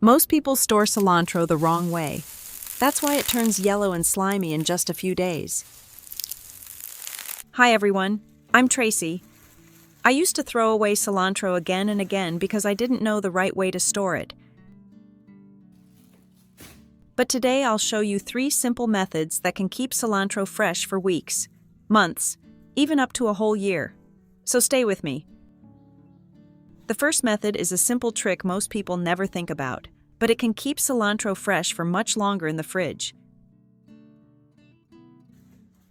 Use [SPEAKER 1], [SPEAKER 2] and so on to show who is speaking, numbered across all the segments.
[SPEAKER 1] Most people store cilantro the wrong way. That's why it turns yellow and slimy in just a few days. Hi everyone, I'm Tracy. I used to throw away cilantro again and again because I didn't know the right way to store it. But today I'll show you 3 simple methods that can keep cilantro fresh for weeks, months, even up to a whole year. So stay with me. The first method is a simple trick most people never think about, but it can keep cilantro fresh for much longer in the fridge.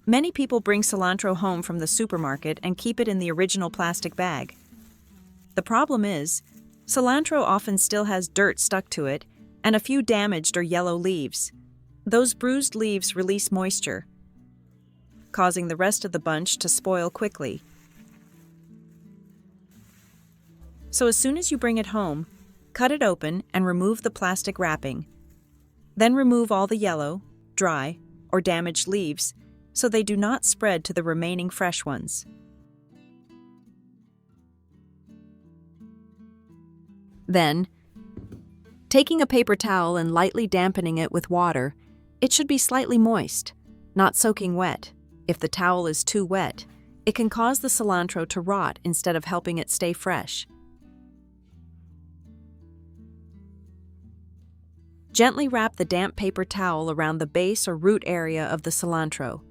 [SPEAKER 1] Many people bring cilantro home from the supermarket and keep it in the original plastic bag. The problem is, cilantro often still has dirt stuck to it and a few damaged or yellow leaves. Those bruised leaves release moisture, causing the rest of the bunch to spoil quickly. So as soon as you bring it home, cut it open and remove the plastic wrapping. Then remove all the yellow, dry, or damaged leaves so they do not spread to the remaining fresh ones. Then, taking a paper towel and lightly dampening it with water, it should be slightly moist, not soaking wet. If the towel is too wet, it can cause the cilantro to rot instead of helping it stay fresh. Gently wrap the damp paper towel around the base or root area of the cilantro.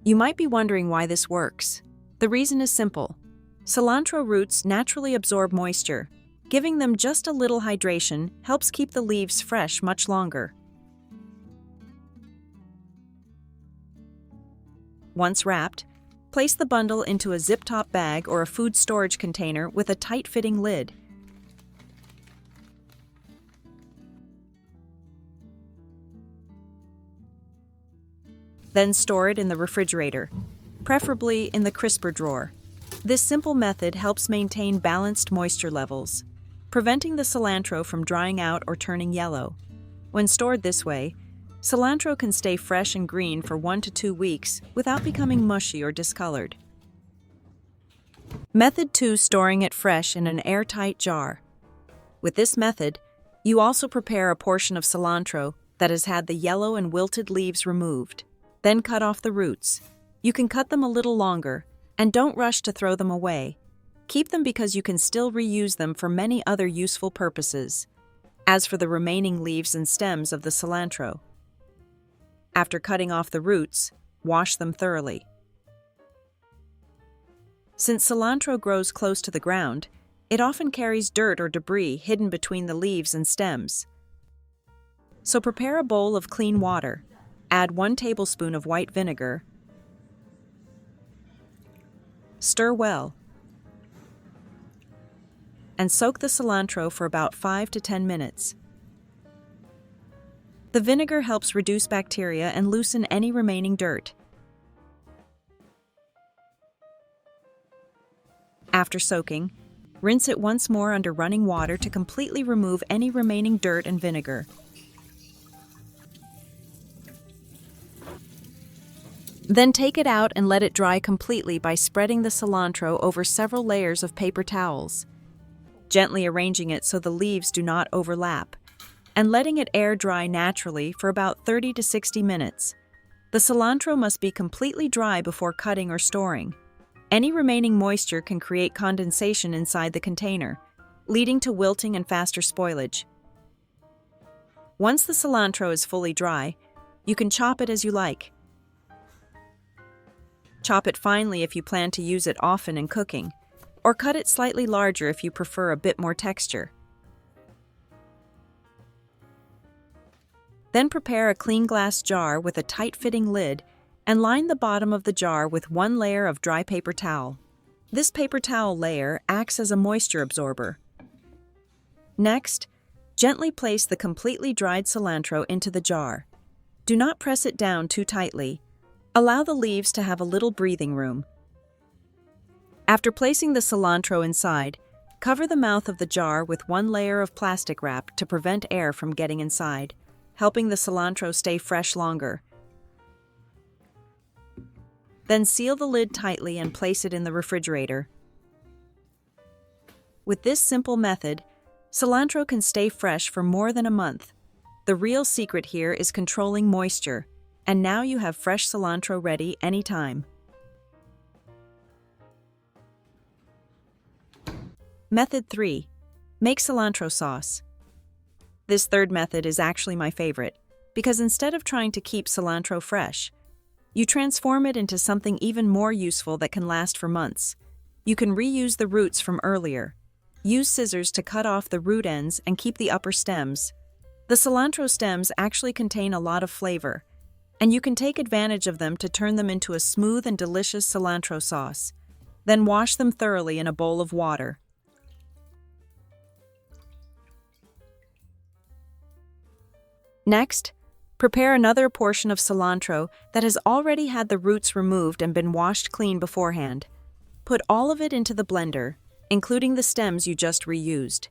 [SPEAKER 1] You might be wondering why this works. The reason is simple. Cilantro roots naturally absorb moisture. Giving them just a little hydration helps keep the leaves fresh much longer. Once wrapped, place the bundle into a zip-top bag or a food storage container with a tight-fitting lid. Then store it in the refrigerator, preferably in the crisper drawer. This simple method helps maintain balanced moisture levels, preventing the cilantro from drying out or turning yellow. When stored this way, cilantro can stay fresh and green for 1 to 2 weeks without becoming mushy or discolored. Method 2. Storing it fresh in an airtight jar. With this method, you also prepare a portion of cilantro that has had the yellow and wilted leaves removed. Then cut off the roots. You can cut them a little longer, and don't rush to throw them away. Keep them because you can still reuse them for many other useful purposes. As for the remaining leaves and stems of the cilantro, after cutting off the roots, wash them thoroughly. Since cilantro grows close to the ground, it often carries dirt or debris hidden between the leaves and stems. So prepare a bowl of clean water. Add 1 tablespoon of white vinegar. Stir well. And soak the cilantro for about 5 to 10 minutes. The vinegar helps reduce bacteria and loosen any remaining dirt. After soaking, rinse it once more under running water to completely remove any remaining dirt and vinegar. Then take it out and let it dry completely by spreading the cilantro over several layers of paper towels, gently arranging it so the leaves do not overlap, and letting it air dry naturally for about 30 to 60 minutes. The cilantro must be completely dry before cutting or storing. Any remaining moisture can create condensation inside the container, leading to wilting and faster spoilage. Once the cilantro is fully dry, you can chop it as you like. Chop it finely if you plan to use it often in cooking, or cut it slightly larger if you prefer a bit more texture. Then prepare a clean glass jar with a tight-fitting lid and line the bottom of the jar with 1 layer of dry paper towel. This paper towel layer acts as a moisture absorber. Next, gently place the completely dried cilantro into the jar. Do not press it down too tightly. Allow the leaves to have a little breathing room. After placing the cilantro inside, cover the mouth of the jar with 1 layer of plastic wrap to prevent air from getting inside, helping the cilantro stay fresh longer. Then seal the lid tightly and place it in the refrigerator. With this simple method, Cilantro can stay fresh for more than a month. The real secret here is controlling moisture, and now you have fresh cilantro ready anytime. Method 3. Make cilantro sauce. This third method is actually my favorite, because instead of trying to keep cilantro fresh, you transform it into something even more useful that can last for months. You can reuse the roots from earlier. Use scissors to cut off the root ends and keep the upper stems. The cilantro stems actually contain a lot of flavor, and you can take advantage of them to turn them into a smooth and delicious cilantro sauce. Then wash them thoroughly in a bowl of water. Next, prepare another portion of cilantro that has already had the roots removed and been washed clean beforehand. Put all of it into the blender, including the stems you just reused.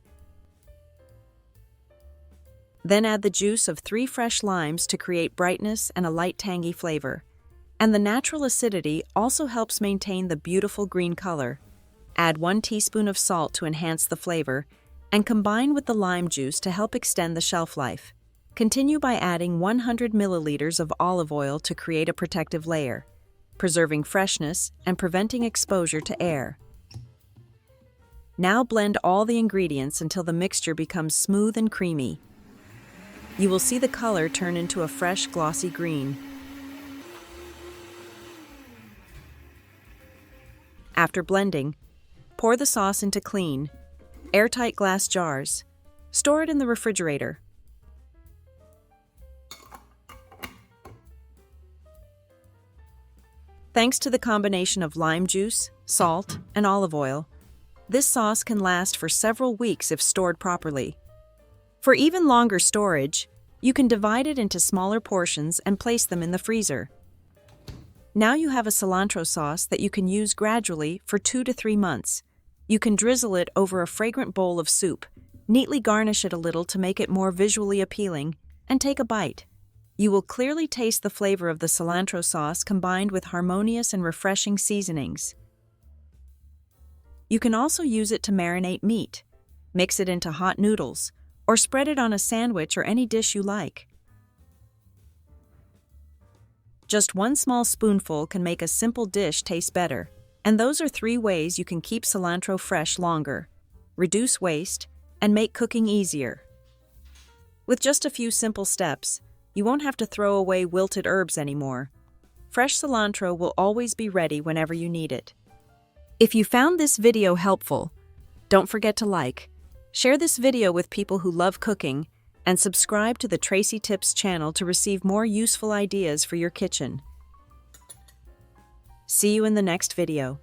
[SPEAKER 1] Then add the juice of 3 fresh limes to create brightness and a light tangy flavor. And the natural acidity also helps maintain the beautiful green color. Add 1 teaspoon of salt to enhance the flavor, and combine with the lime juice to help extend the shelf life. Continue by adding 100 milliliters of olive oil to create a protective layer, preserving freshness and preventing exposure to air. Now blend all the ingredients until the mixture becomes smooth and creamy. You will see the color turn into a fresh, glossy green. After blending, pour the sauce into clean, airtight glass jars. Store it in the refrigerator. Thanks to the combination of lime juice, salt, and olive oil, this sauce can last for several weeks if stored properly. For even longer storage, you can divide it into smaller portions and place them in the freezer. Now you have a cilantro sauce that you can use gradually for 2 to 3 months. You can drizzle it over a fragrant bowl of soup, neatly garnish it a little to make it more visually appealing, and take a bite. You will clearly taste the flavor of the cilantro sauce combined with harmonious and refreshing seasonings. You can also use it to marinate meat, mix it into hot noodles, or spread it on a sandwich or any dish you like. Just 1 small spoonful can make a simple dish taste better, and those are 3 ways you can keep cilantro fresh longer, reduce waste, and make cooking easier. With just a few simple steps, you won't have to throw away wilted herbs anymore. Fresh cilantro will always be ready whenever you need it. If you found this video helpful, don't forget to like, share this video with people who love cooking, and subscribe to the Tracy Tips channel to receive more useful ideas for your kitchen. See you in the next video.